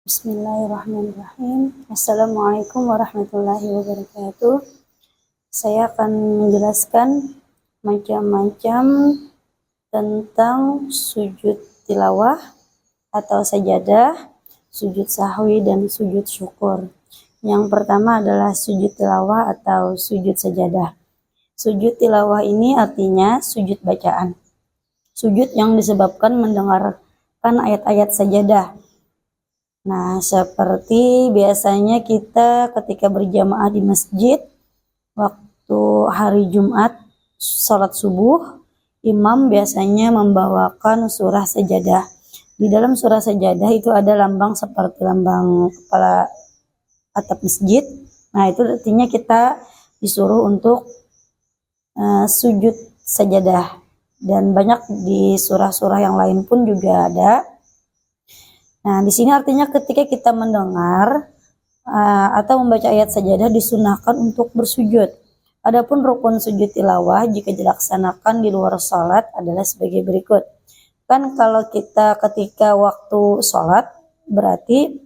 Bismillahirrahmanirrahim. Assalamualaikum warahmatullahi wabarakatuh. Saya akan menjelaskan macam-macam tentang sujud tilawah atau sajadah, sujud sahwi, dan sujud syukur. Yang pertama adalah sujud tilawah atau sujud sajadah. Sujud tilawah ini artinya sujud bacaan. Sujud yang disebabkan mendengarkan ayat-ayat sajadah. Nah, seperti biasanya kita ketika berjamaah di masjid, waktu hari Jumat, sholat subuh, imam biasanya membawakan surah sajadah. Di dalam surah sajadah itu ada lambang seperti lambang kepala atap masjid. Nah, itu artinya kita disuruh untuk sujud sajadah. Dan banyak di surah-surah yang lain pun juga ada. Nah, di sini artinya ketika kita mendengar atau membaca ayat sajadah disunahkan untuk bersujud. Adapun rukun sujud tilawah jika dilaksanakan di luar sholat adalah sebagai berikut. Kan kalau kita ketika waktu sholat berarti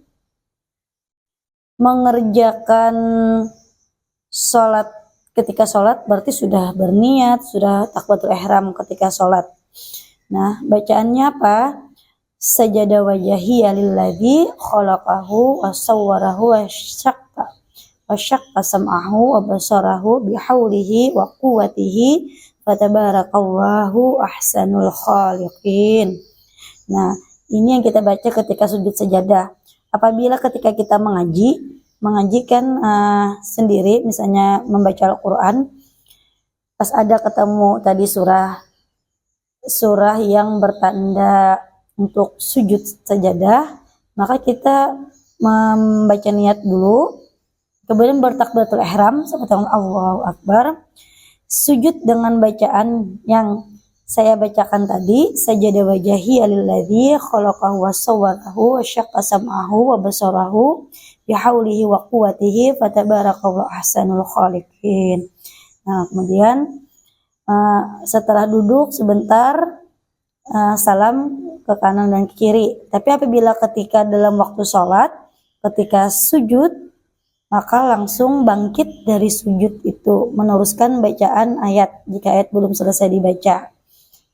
mengerjakan sholat ketika sholat berarti sudah berniat, sudah takbiratul ihram ketika sholat. Nah, bacaannya apa? Sajada wajhiya lilladzi khalaqahu wa sawwarahu wa syaqqa sam'ahu wa basarahu bihaulihi wa quwwatihi fatabarakallahu ahsanul khaliqin. Nah, ini yang kita baca ketika sujud sajadah. Apabila ketika kita mengaji kan sendiri, misalnya membaca Al-Quran, pas ada ketemu tadi surah yang bertanda untuk sujud sajadah, maka kita membaca niat dulu, kemudian bertakbiratul ihram seperti Allahu Akbar, sujud dengan bacaan yang saya bacakan tadi, sajada wajhi alilladzi khalaqahu wa sawwarahu wa syaqqa sam'ahu wa basarahu bihaulihi wa quwwatihi fatabarakallahu ahsanul khaliqin. Nah, kemudian setelah duduk sebentar, salam ke kanan dan ke kiri. Tapi apabila ketika dalam waktu sholat, ketika sujud, maka langsung bangkit dari sujud itu, meneruskan bacaan ayat jika ayat belum selesai dibaca.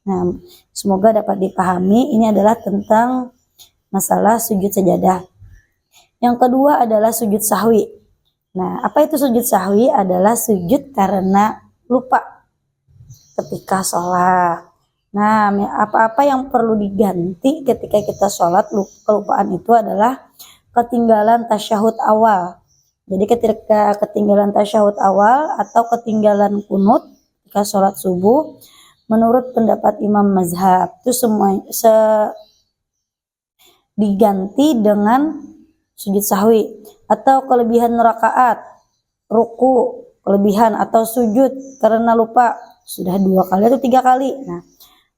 Nah, semoga dapat dipahami. Ini adalah tentang masalah sujud sajadah. Yang kedua adalah sujud sahwi. Nah, apa itu sujud sahwi? Adalah sujud karena lupa ketika sholat. Nah, apa-apa yang perlu diganti ketika kita sholat, kelupaan itu adalah ketinggalan tasyahud awal. Jadi ketika ketinggalan tasyahud awal atau ketinggalan kunut ketika sholat subuh, menurut pendapat Imam Mazhab itu semua diganti dengan sujud sahwi. Atau kelebihan rakaat, ruku, kelebihan atau sujud karena lupa sudah 2 kali atau 3 kali. Nah,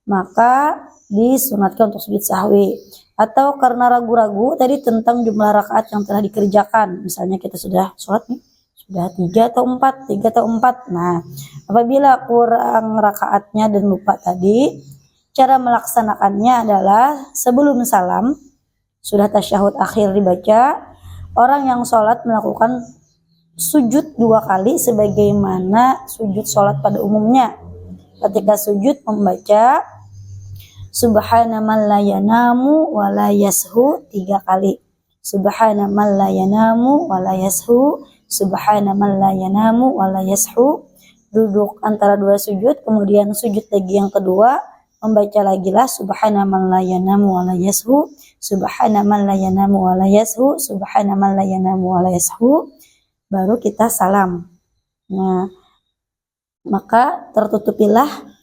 maka disunatkan untuk sujud sahwi. Atau karena ragu-ragu tadi tentang jumlah rakaat yang telah dikerjakan, misalnya kita sudah sholat nih, sudah 3 atau 4. Nah, apabila kurang rakaatnya dan lupa tadi, cara melaksanakannya adalah sebelum salam, sudah tasyahud akhir dibaca, orang yang sholat melakukan sujud 2 kali sebagaimana sujud sholat pada umumnya. Ketika sujud membaca Subhana man la yanamu wa la yashu 3 kali. Subhana man la yanamu wa la yashu. Subhana man la yanamu wa la yashu. Duduk antara 2 sujud, kemudian sujud lagi yang kedua, membaca lagi lah Subhana man la yanamu wa la yashu. Subhana man la yanamu wa la yashu. Subhana man la yanamu wa la yashu. Baru kita salam. Nah, maka tertutupilah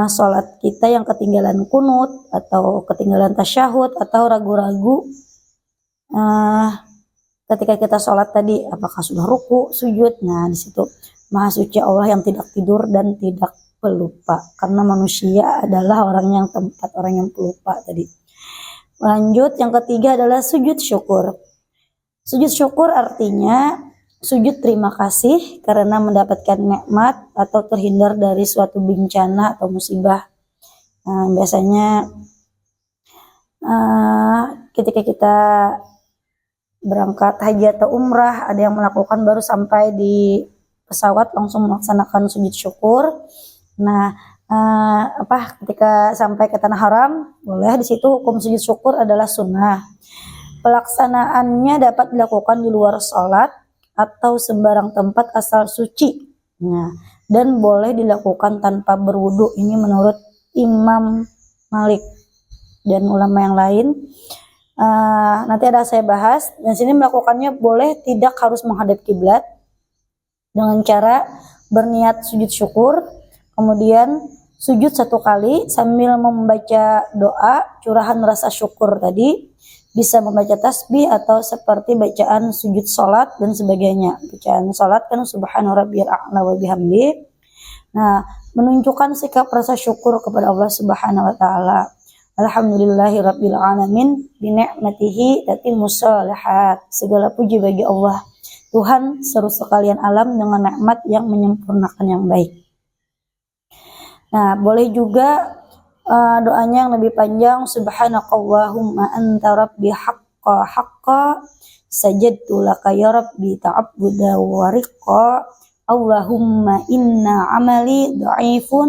sholat kita yang ketinggalan kunut atau ketinggalan tasyahud atau ragu-ragu ketika kita sholat tadi, apakah sudah ruku, sujud. Nah, di situ Maha Suci Allah yang tidak tidur dan tidak pelupa, karena manusia adalah orang yang pelupa tadi. Lanjut, yang ketiga adalah sujud syukur. Sujud syukur artinya sujud terima kasih karena mendapatkan nikmat atau terhindar dari suatu bencana atau musibah. Biasanya ketika kita berangkat haji atau umrah, ada yang melakukan baru sampai di pesawat langsung melaksanakan sujud syukur. Nah, ketika sampai ke tanah haram, boleh di situ hukum sujud syukur adalah sunnah. Pelaksanaannya dapat dilakukan di luar sholat atau sembarang tempat asal suci. Nah, dan boleh dilakukan tanpa berwudu. Ini menurut Imam Malik dan ulama yang lain. Nanti ada saya bahas. Dan sini melakukannya boleh tidak harus menghadap kiblat dengan cara berniat sujud syukur, kemudian sujud 1 kali sambil membaca doa curahan rasa syukur tadi, bisa membaca tasbih atau seperti bacaan sujud salat dan sebagainya. Bacaan salat kan subhana rabbiyal a'la wa bihamdi. Nah, menunjukkan sikap rasa syukur kepada Allah Subhanahu wa taala. Alhamdulillahi rabbil alamin bi ni'matihi tatimmus shalihat. Segala puji bagi Allah, Tuhan seluruh sekalian alam dengan nikmat yang menyempurnakan yang baik. Nah, boleh juga doanya yang lebih panjang, subhanakallahumma anta rabbi haqqa sajadtu laka ya rabbi ta'abbuda wa riqqa Allahumma inna amali dha'ifun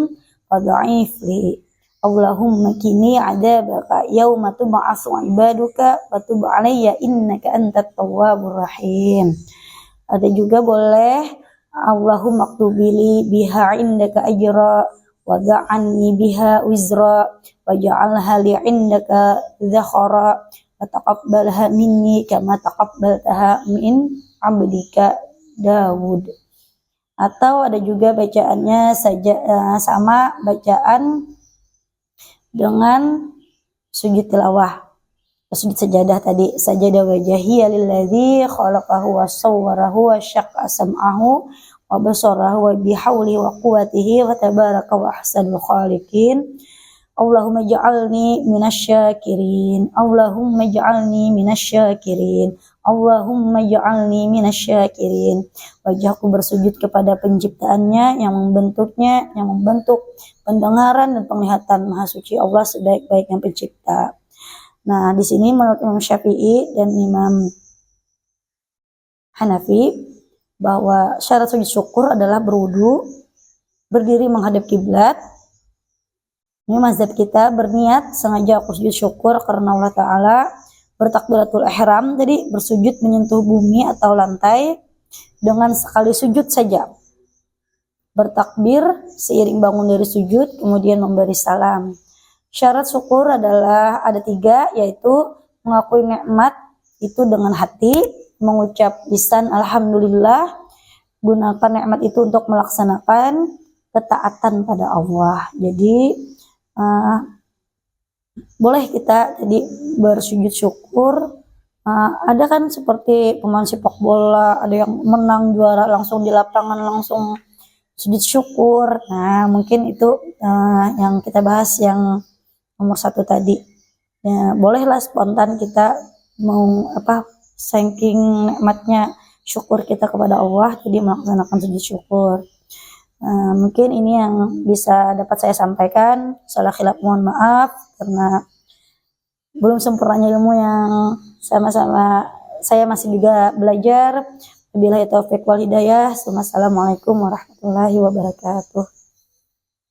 wa dha'if li Allahumma kini adabaka yauma tub'atsu ibaduka wa tub alayya innaka antat tawwabur rahim. Ada juga boleh Allahumma ktubili biha indaka ajra wa da'anni biha wizra wa ja'alha li indaka zakhara wa taqabbalha minni kama taqabbaltaha min abdika Dawud. Atau ada juga bacaannya saja sama bacaan dengan sujud tilawah, sujud sajadah tadi, sajadah wajhiya lilladzi khalaqahu wa sawwarahu wa syaqqa sam'ahu wa basarahu wa bihauli wa quwwatihi wa tabaraka wa ahsanul khaliqin. Allahumma ij'alni minasyakirin, Allahumma ij'alni minasyakirin, Allahumma ij'alni minasyakirin. Wajahku bersujud kepada penciptaannya yang membentuknya, yang membentuk pendengaran dan penglihatan. Maha suci Allah sebaik-baiknya pencipta. Nah, di sini menurut Imam Syafi'i dan Imam Hanafi bahwa syarat sujud syukur adalah berwudu, berdiri menghadap kiblat. Ini mazhab kita, berniat sengaja aku sujud syukur karena Allah Ta'ala, bertakbiratul ihram, jadi bersujud menyentuh bumi atau lantai dengan sekali sujud saja. Bertakbir seiring bangun dari sujud, kemudian memberi salam. Syarat syukur adalah ada 3, yaitu mengakui nikmat itu dengan hati, mengucap lisan alhamdulillah, gunakan nikmat itu untuk melaksanakan ketaatan pada Allah. Jadi boleh kita tadi bersujud syukur. Ada kan seperti pemain sepak bola, ada yang menang juara langsung di lapangan langsung sujud syukur. Nah, mungkin itu yang kita bahas yang nomor 1 tadi. Ya, bolehlah spontan kita mau saking nikmatnya syukur kita kepada Allah, jadi melaksanakan sujud syukur. Mungkin ini yang bisa dapat saya sampaikan. Salah khilaf mohon maaf karena belum sempurnanya ilmu yang sama-sama saya masih juga belajar. Wabillahi taufiq wal hidayah. Wassalamualaikum warahmatullahi wabarakatuh.